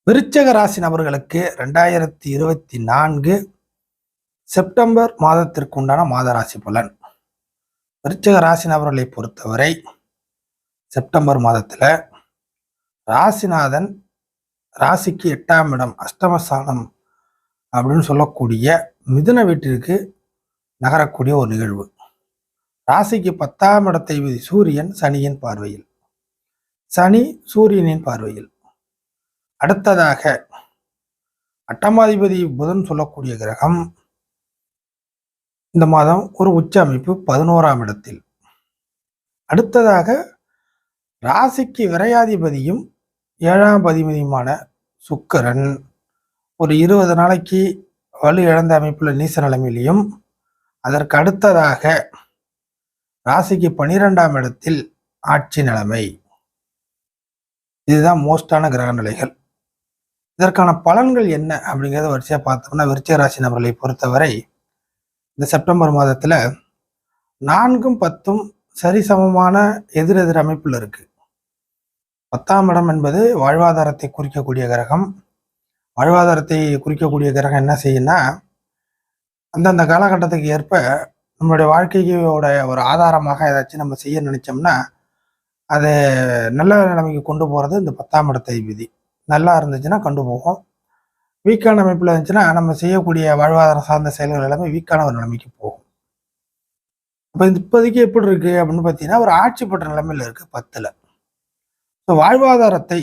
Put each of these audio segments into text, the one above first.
விருச்சக ராசி நபர்களுக்கு 2024 செப்டம்பர் மாதத்திற்கு உண்டான மாத ராசி பலன். விருச்சக ராசி நபர்களை பொறுத்தவரை செப்டம்பர் மாதத்துல ராசிநாதன் ராசிக்கு 8ஆம் இடம் அஷ்டமஸ்தானம் அப்படின்னு சொல்லக்கூடிய மிதுன வீட்டிற்கு நகரக்கூடிய ஒரு நிகழ்வு. ராசிக்கு 10ஆம் இடத்தை சூரியன் சனியின் பார்வையில், சனி சூரியனின் பார்வையில். அடுத்ததாக அட்டமாதிபதி புதன் சொல்லக்கூடிய கிரகம் இந்த மாதம் ஒரு உச்ச அமைப்பு 11ஆம் இடத்தில். அடுத்ததாக ராசிக்கு விரையாதிபதியும் 7ஆம் அதிபதியுமான சுக்கிரன் ஒரு 20 நாளைக்கு வலு இழந்த அமைப்புள்ள நீச நிலைமையிலையும், அதற்கு அடுத்ததாக ராசிக்கு 12ஆம் இடத்தில் ஆட்சி நிலைமை. இதுதான் மோஸ்டான கிரக நிலைகள். இதற்கான பலன்கள் என்ன அப்படிங்கிறத வரிசையா பார்த்தோம்னா, விருச்சிக ராசி நபர்களை பொறுத்தவரை இந்த செப்டம்பர் மாதத்துல 4ம் 10ம் சரிசமமான எதிரெதிர் அமைப்புல இருக்கு. 10ஆம் இடம் என்பது வாழ்வாதாரத்தை குறிக்கக்கூடிய கிரகம். வாழ்வாதாரத்தை குறிக்கக்கூடிய கிரகம் என்ன செய்யும்னா, அந்தந்த காலகட்டத்துக்கு ஏற்ப நம்மளுடைய வாழ்க்கையோட ஒரு ஆதாரமாக ஏதாச்சும் நம்ம செய்ய நினைச்சோம்னா அதை நல்ல நிலைமைக்கு கொண்டு போறது இந்த 10ஆம் இடத்தை விதி. நல்லா இருந்துச்சுன்னா கொண்டு போகும். வீக்கான அமைப்புல இருந்துச்சுன்னா நம்ம செய்யக்கூடிய வாழ்வாதாரம் சார்ந்த செயல்கள் எல்லாமே வீக்கான ஒரு நிலைமைக்கு போகும். அப்ப இப்போதைக்கு எப்படி இருக்கு அப்படின்னு பார்த்தீங்கன்னா, ஒரு ஆட்சி பெற்ற நிலைமையில இருக்கு 10ல. வாழ்வாதாரத்தை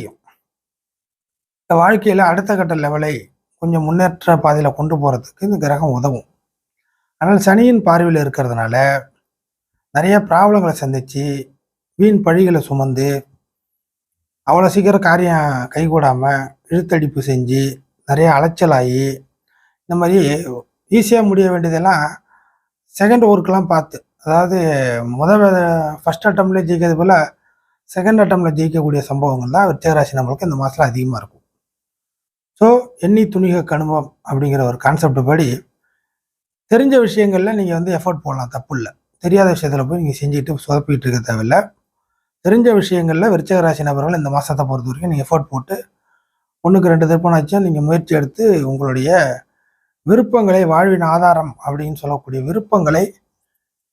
வாழ்க்கையில அடுத்த கட்ட லெவலை கொஞ்சம் முன்னேற்ற பாதையில கொண்டு போறதுக்கு இந்த கிரகம் உதவும். ஆனால் சனியின் பார்வையில் இருக்கிறதுனால நிறைய ப்ராப்ளங்களை சந்திச்சு வீண் பழிகளை சுமந்து அவ்வளோ சீக்கிரம் காரியம் கைகூடாமல் இழுத்தடிப்பு செஞ்சு நிறைய அலைச்சலாகி இந்த மாதிரி ஈஸியாக முடிய வேண்டியதெல்லாம் செகண்ட் ஒர்க்கெலாம் பார்த்து, அதாவது ஃபர்ஸ்ட் அட்டம்ப்ட்லேயே ஜெயிக்கிறது போல் செகண்ட் அட்டம்ப்டில் ஜெயிக்கக்கூடிய சம்பவங்கள் தான் விருச்சிகராசி நம்மளுக்கு இந்த மாதத்தில் அதிகமாக இருக்கும். ஸோ எண்ணி துணிக கணுமம் அப்படிங்கிற ஒரு கான்செப்ட் படி தெரிஞ்ச விஷயங்களில் நீங்கள் எஃபர்ட் போடலாம், தப்பு இல்லை. தெரியாத விஷயத்தில் போய் நீங்கள் செஞ்சுட்டு சொதப்பிக்கிட்டு இருக்க தேவையில்லை. தெரிஞ்ச விஷயங்களில் விருச்சிக ராசி நபர்கள் இந்த மாதத்தை பொறுத்த வரைக்கும் நீங்கள் எஃபோர்ட் போட்டு 1க்கு 2 திருப்பணாச்சும் நீங்கள் முயற்சி எடுத்து உங்களுடைய விருப்பங்களை, வாழ்வின் ஆதாரம் அப்படின்னு சொல்லக்கூடிய விருப்பங்களை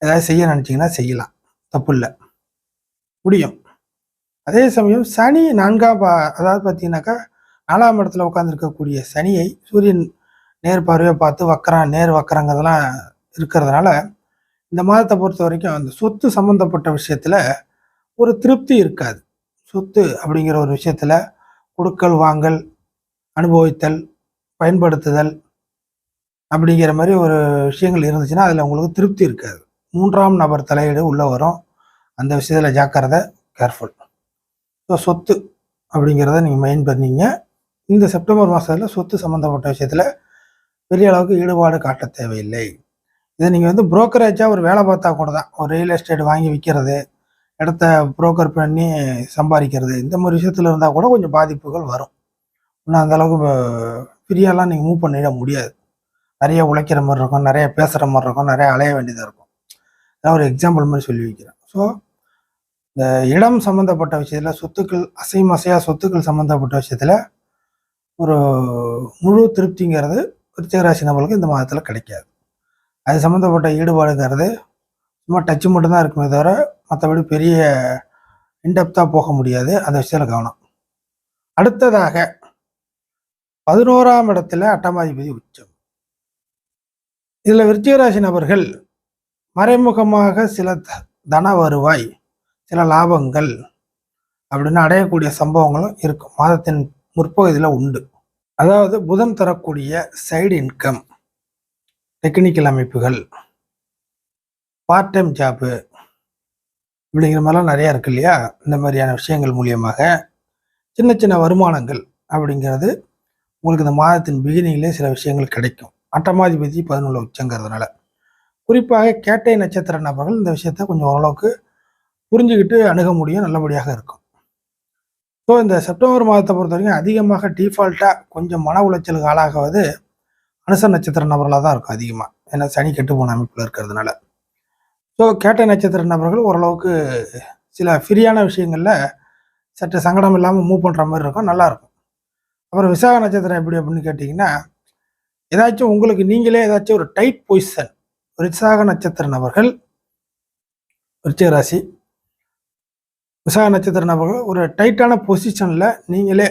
ஏதாவது செய்ய நினச்சிங்கன்னா செய்யலாம், தப்பு இல்லை, முடியும். அதே சமயம் சனி 4ஆம் அதாவது பார்த்தீங்கன்னாக்கா 4ஆம் இடத்துல உட்காந்துருக்கக்கூடிய சனியை சூரியன் நேர் பார்வையை பார்த்து நேர் வக்கரங்கிறதெல்லாம் இருக்கிறதுனால இந்த மாதத்தை பொறுத்த வரைக்கும் அந்த சொத்து சம்பந்தப்பட்ட விஷயத்துல ஒரு திருப்தி இருக்காது. சொத்து அப்படிங்கிற ஒரு விஷயத்துல கொடுக்கல் வாங்கல், அனுபவித்தல், பயன்படுத்துதல் அப்படிங்கிற மாதிரி ஒரு விஷயங்கள் இருந்துச்சுன்னா அதில் உங்களுக்கு திருப்தி இருக்காது. 3ஆம் நபர் தலையீடு உள்ள வரும். அந்த விஷயத்துல ஜாக்கிரதை, கேர்ஃபுல். ஸோ சொத்து அப்படிங்கிறத நீங்கள் மெயின் பண்ணீங்க. இந்த செப்டம்பர் மாதத்தில் சொத்து சம்மந்தப்பட்ட விஷயத்துல பெரிய அளவுக்கு ஈடுபாடு காட்ட தேவையில்லை. இதை நீங்கள் புரோக்கரேஜாக ஒரு வேலை பார்த்தா கூட தான், ஒரு ரியல் எஸ்டேட் வாங்கி விற்கிறது, இடத்த புரோக்கர் பண்ணி சம்பாதிக்கிறது, இந்த மாதிரி விஷயத்துல இருந்தால் கூட கொஞ்சம் பாதிப்புகள் வரும். இன்னும் அந்த அளவுக்கு ஃப்ரீயாலாம் நீங்கள் மூவ் பண்ணிட முடியாது. நிறைய உழைக்கிற மாதிரி இருக்கும், நிறைய பேசுகிற மாதிரி இருக்கும், நிறைய அலைய வேண்டியதாக இருக்கும். அதான் ஒரு எக்ஸாம்பிள் மாதிரி சொல்லி வைக்கிறேன். ஸோ இந்த இடம் சம்மந்தப்பட்ட விஷயத்தில், சொத்துக்கள், அசையா சொத்துக்கள் சம்மந்தப்பட்ட விஷயத்தில் ஒரு முழு திருப்திங்கிறது விருச்சிக ராசி நபர்களுக்கு இந்த மாதத்தில் கிடைக்காது. அது சம்மந்தப்பட்ட ஈடுபாடுங்கிறது சும்மா டச்சு மட்டும்தான் இருக்குமே தவிர மற்றபடி பெரிய இன்டெப்த்தாக போக முடியாது. அந்த விஷயத்தில் கவனம். அடுத்ததாக 11ஆம் இடத்துல அட்டமாதிபதி உச்சம். இதில் விருச்சிக ராசி நபர்கள் மறைமுகமாக சில தன வருவாய், சில லாபங்கள் அப்படின்னு அடையக்கூடிய சம்பவங்களும் இருக்கும். மாதத்தின் முற்பகுதியில் உண்டு. அதாவது புதன் தரக்கூடிய சைடு இன்கம், டெக்னிக்கல் அமைப்புகள், பார்ட் டைம் ஜாப்பு இப்படிங்கிற மாதிரிலாம் நிறையா இருக்கு இல்லையா? இந்த மாதிரியான விஷயங்கள் மூலியமாக சின்ன சின்ன வருமானங்கள் அப்படிங்கிறது உங்களுக்கு இந்த மாதத்தின் பிகினிங்லேயே சில விஷயங்கள் கிடைக்கும். அட்டமாதிபதி 11 உச்சங்கிறதுனால குறிப்பாக கேட்டை நட்சத்திர நபர்கள் இந்த விஷயத்த கொஞ்சம் ஓரளவுக்கு புரிஞ்சுக்கிட்டு அணுக முடியும், நல்லபடியாக இருக்கும். ஸோ இந்த செப்டம்பர் மாதத்தை பொறுத்த வரைக்கும் அதிகமாக டிஃபால்ட்டாக கொஞ்சம் மன உளைச்சலுக்கு ஆளாகுவது அனுச நட்சத்திர நபர்களாக தான் இருக்கும் அதிகமாக. ஏன்னா சனி கெட்டு போன அமைப்பில் இருக்கிறதுனால. ஸோ கேட்டை நட்சத்திர நபர்கள் ஓரளவுக்கு சில ஃப்ரீயான விஷயங்களில் சற்று சங்கடம் இல்லாமல் மூவ் பண்ணுற மாதிரி இருக்கும், நல்லாயிருக்கும். அப்புறம் விசாக நட்சத்திரம் எப்படி அப்படின்னு கேட்டிங்கன்னா, ஏதாச்சும் உங்களுக்கு நீங்களே ஏதாச்சும் ஒரு டைட் பொசிஷன், விசாக நட்சத்திர நபர்கள், விருச்சிக ராசி விசாக நட்சத்திர நபர்கள் ஒரு டைட்டான பொசிஷனில்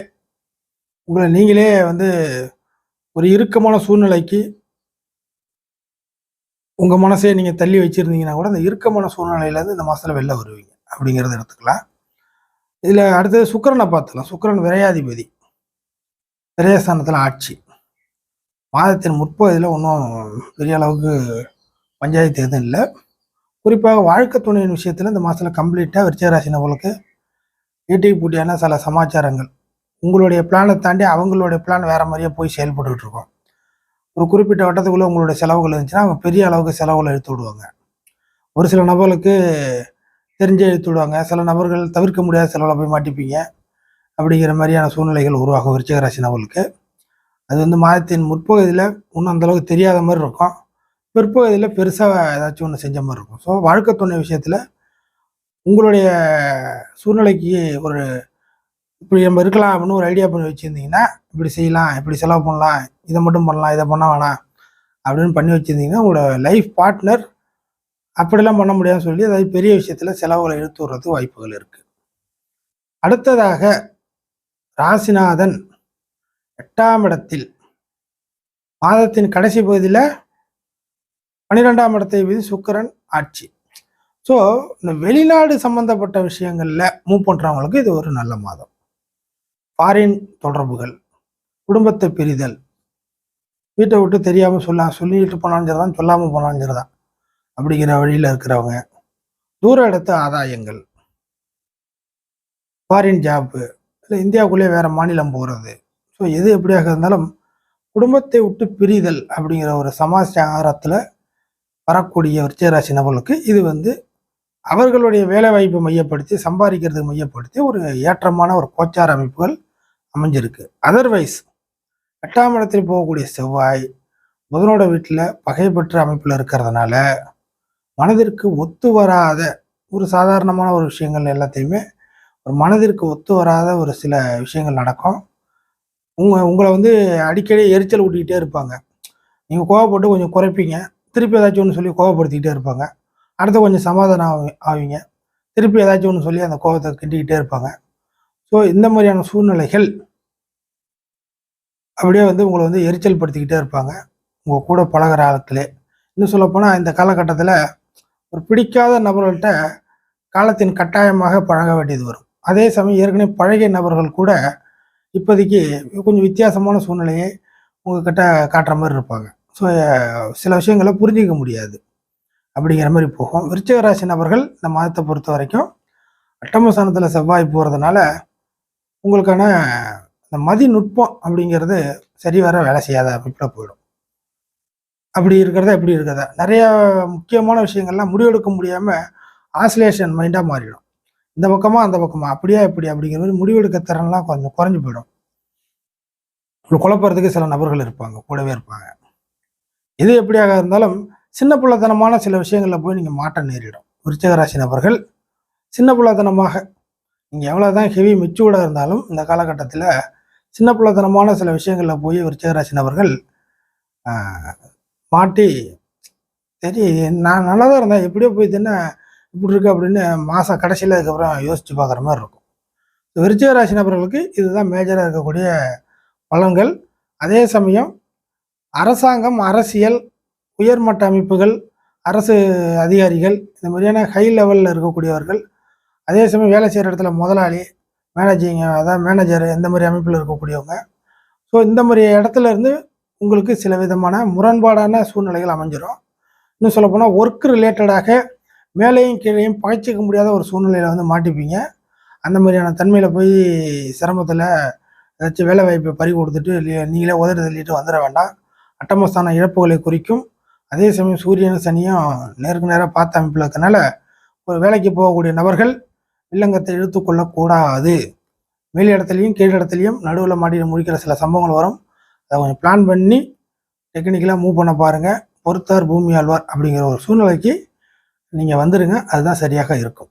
உங்களை நீங்களே வந்து ஒரு இறுக்கமான சூழ்நிலைக்கு உங்கள் மனசே நீங்கள் தள்ளி வச்சுருந்தீங்கன்னா கூட அந்த இறுக்கமான சூழ்நிலையிலேருந்து இந்த மாதத்தில் வெளில வருவீங்க அப்படிங்கிறத எடுத்துக்கலாம். இதில் அடுத்தது சுக்கிரனை பார்த்துக்கலாம். சுக்கிரன் விரையாதிபதி, விரயஸ்தானத்தில் ஆட்சி. மாதத்தின் முற்பகுதியில் ஒன்றும் பெரிய அளவுக்கு பஞ்சாயத்து எதுவும் இல்லை. குறிப்பாக வாழ்க்கை துணையின் விஷயத்தில் இந்த மாதத்தில் கம்ப்ளீட்டாக விருச்சிகராசி நபர்களுக்கு ஈட்டிக்கு பூட்டியான சில சமாச்சாரங்கள், உங்களுடைய பிளானை தாண்டி அவங்களுடைய பிளான் வேறு மாதிரியே போய் செயல்பட்டுக்கிட்டு இருக்கோம். ஒரு குறிப்பிட்ட வட்டத்துக்குள்ளே உங்களுடைய செலவுகள் இருந்துச்சுன்னா அவங்க பெரிய அளவுக்கு செலவுகளை இழுத்து விடுவாங்க. ஒரு சில நபர்களுக்கு தெரிஞ்சே இழுத்து விடுவாங்க. சில நபர்கள் தவிர்க்க முடியாத செலவில் போய் மாட்டிப்பீங்க. அப்படிங்கிற மாதிரியான சூழ்நிலைகள் உருவாகும் விருச்சிகராசி நபர்களுக்கு. அது வந்து மாதத்தின் முற்பகுதியில் இன்னும் அந்தளவுக்கு தெரியாத மாதிரி இருக்கும். பிற்பகுதியில் பெருசாக ஏதாச்சும் ஒன்று செஞ்ச மாதிரி இருக்கும். ஸோ வாழ்க்கை துணை விஷயத்தில் உங்களுடைய சூழ்நிலைக்கு ஒரு இப்படி நம்ம இருக்கலாம் அப்படின்னு ஒரு ஐடியா பண்ணி வச்சுருந்தீங்கன்னா, இப்படி செய்யலாம், இப்படி செலவு பண்ணலாம், இதை மட்டும் பண்ணலாம், இதை பண்ண வேணாம் அப்படின்னு பண்ணி வச்சுருந்தீங்கன்னா, உங்களோட லைஃப் பார்ட்னர் அப்படிலாம் பண்ண முடியாதுன்னு சொல்லி அதாவது பெரிய விஷயத்தில் செலவுகளை இழுத்து விடுறதுக்கு வாய்ப்புகள் இருக்குது. அடுத்ததாக ராசிநாதன் 8ஆம் இடத்தில் மாதத்தின் கடைசி பகுதியில் 12ஆம் இடத்தை வீதி சுக்கிரன் ஆட்சி. ஸோ இந்த வெளிநாடு சம்பந்தப்பட்ட விஷயங்களில் மூவ் பண்ணுறவங்களுக்கு இது ஒரு நல்ல மாதம். ஃபாரின் தொடர்புகள், குடும்பத்தை பிரிதல், வீட்டை விட்டு தெரியாமல் சொல்லிட்டு போனாலும் சரிதான், சொல்லாமல் போனாலும் சரிதான் அப்படிங்கிற வழியில் இருக்கிறவங்க, தூர இடத்து ஆதாயங்கள், ஃபாரின் ஜாப்பு, இல்லை இந்தியாவுக்குள்ளே வேறு மாநிலம் போகிறது. ஸோ எது எப்படியாக இருந்தாலும் குடும்பத்தை விட்டு பிரிதல் அப்படிங்கிற ஒரு சமாச்சாரத்தில் வரக்கூடிய விருச்சிகராசி நபர்களுக்கு இது வந்து அவர்களுடைய வேலை வாய்ப்பை மையப்படுத்தி சம்பாதிக்கிறதுக்கு மையப்படுத்தி ஒரு ஏற்றமான ஒரு கோச்சார அமைப்புகள் அமைஞ்சிருக்கு. அதர்வைஸ் 8ஆம் இடத்தில் போகக்கூடிய செவ்வாய் புதனோட வீட்டில் பகை பெற்ற அமைப்பில் இருக்கிறதுனால மனதிற்கு ஒத்து வராத ஒரு சாதாரணமான ஒரு விஷயங்கள் எல்லாத்தையுமே ஒரு மனதிற்கு ஒத்து வராத ஒரு சில விஷயங்கள் நடக்கும். உங்களை வந்து அடிக்கடி எரிச்சல் ஊட்டிக்கிட்டே இருப்பாங்க. நீங்கள் கோவப்பட்டு கொஞ்சம் குறைப்பீங்க, திருப்பி ஏதாச்சும் ஒன்று சொல்லி கோவப்படுத்திக்கிட்டே இருப்பாங்க. அடுத்து கொஞ்சம் சமாதானம் ஆவீங்க, திருப்பி ஏதாச்சும் ஒன்று சொல்லி அந்த கோபத்தை கிட்டிக்கிட்டே இருப்பாங்க. ஸோ இந்த மாதிரியான சூழ்நிலைகள் அப்படியே வந்து உங்களை வந்து எரிச்சல் படுத்திக்கிட்டே இருப்பாங்க உங்கள் கூட பழகிற ஆளுக்களே. இன்னும் சொல்லப்போனால் இந்த காலகட்டத்தில் ஒரு பிடிக்காத நபர்கள்ட்ட காலத்தின் கட்டாயமாக பழக வேண்டியது வரும். அதே சமயம் ஏற்கனவே பழகிய நபர்கள் கூட இப்போதைக்கு கொஞ்சம் வித்தியாசமான சூழ்நிலையை உங்ககிட்ட காட்டுற மாதிரி இருப்பாங்க. ஸோ சில விஷயங்களை புரிஞ்சிக்க முடியாது அப்படிங்கிற மாதிரி போகும். விருச்சிக ராசி நபர்கள் இந்த மாதத்தை பொறுத்த வரைக்கும் அட்டமஸ்தானத்தில் செவ்வாய் போகிறதுனால உங்களுக்கான இந்த மதிநுட்பம் அப்படிங்கிறது சரி வர வேலை செய்யாத அமைப்பில் போயிடும். அப்படி இருக்கிறதா எப்படி இருக்கிறதா நிறைய முக்கியமான விஷயங்கள்லாம் முடிவெடுக்க முடியாமல் ஆசிலேஷன் மைண்டாக மாறிடும். இந்த பக்கமாக அந்த பக்கமாக அப்படியா இப்படி அப்படிங்கிற மாதிரி முடிவெடுக்க திறன்லாம் கொஞ்சம் குறைஞ்சி போயிடும். உங்களுக்கு குழப்பறதுக்கு சில நபர்கள் இருப்பாங்க, கூடவே இருப்பாங்க. எது எப்படியாக இருந்தாலும் சின்ன பிள்ளைத்தனமான சில விஷயங்களில் போய் நீங்கள் மாற்ற நேரிடும். விருச்சிக ராசி நபர்கள் சின்ன பிள்ளைத்தனமாக நீங்கள் எவ்வளோ தான் ஹெவி மெச்சூர்டாக இருந்தாலும் இந்த காலகட்டத்தில் சின்ன பிள்ளைத்தனமான சில விஷயங்களில் போய் விருச்சிக ராசி நபர்கள் மாட்டி சரி நான் நல்லா தான் இருந்தேன், எப்படியோ போய் தானே இப்படி இருக்கு அப்படின்னு மாதம் கடைசியில் அதுக்கப்புறம் யோசித்து பார்க்குற மாதிரி இருக்கும். விருச்சிக ராசி நபர்களுக்கு இதுதான் மேஜராக இருக்கக்கூடிய பலன்கள். அதே சமயம் அரசாங்கம், அரசியல், உயர்மட்ட அமைப்புகள், அரசு அதிகாரிகள், இந்த மாதிரியான ஹை லெவலில் இருக்கக்கூடியவர்கள், அதே சமயம் வேலை செய்கிற இடத்துல முதலாளி, அதாவது மேனேஜர், இந்த மாதிரி அமைப்பில் இருக்கக்கூடியவங்க. ஸோ இந்த மாதிரி இடத்துல இருந்து உங்களுக்கு சில விதமான முரண்பாடான சூழ்நிலைகள் அமைஞ்சிடும். இன்னும் சொல்லப்போனால் ஒர்க் ரிலேட்டடாக மேலேயும் கீழேயும் பகைச்சிக்க முடியாத ஒரு சூழ்நிலையில் வந்து மாட்டிப்பீங்க. அந்த மாதிரியான தன்மையில் போய் சிரமத்தில் ஏதாச்சும் வேலை வாய்ப்பை பறி கொடுத்துட்டு நீங்களே உதறி தள்ளிட்டு வந்துட வேண்டாம். அட்டமஸ்தான இழப்புகளை குறிக்கும். அதே சமயம் சூரியனும் சனியும் நேருக்கு நேராக பார்த்த அமைப்பில் இருக்கனால ஒரு வேலைக்கு போகக்கூடிய நபர்கள் வில்லங்கத்தை இழுத்து கொள்ளக்கூடாது. மேல் இடத்துலையும் கீழ் இடத்துலையும் நடுவில் மாட்டி முடிக்கிற சில சம்பவங்கள் வரும். அதை கொஞ்சம் பிளான் பண்ணி டெக்னிக்கலாக மூவ் பண்ண பாருங்கள். பொறுத்தார் பூமி ஆழ்வார் அப்படிங்கிற ஒரு சூழ்நிலைக்கு நீங்கள் வந்துடுங்க. அதுதான் சரியாக இருக்கும்.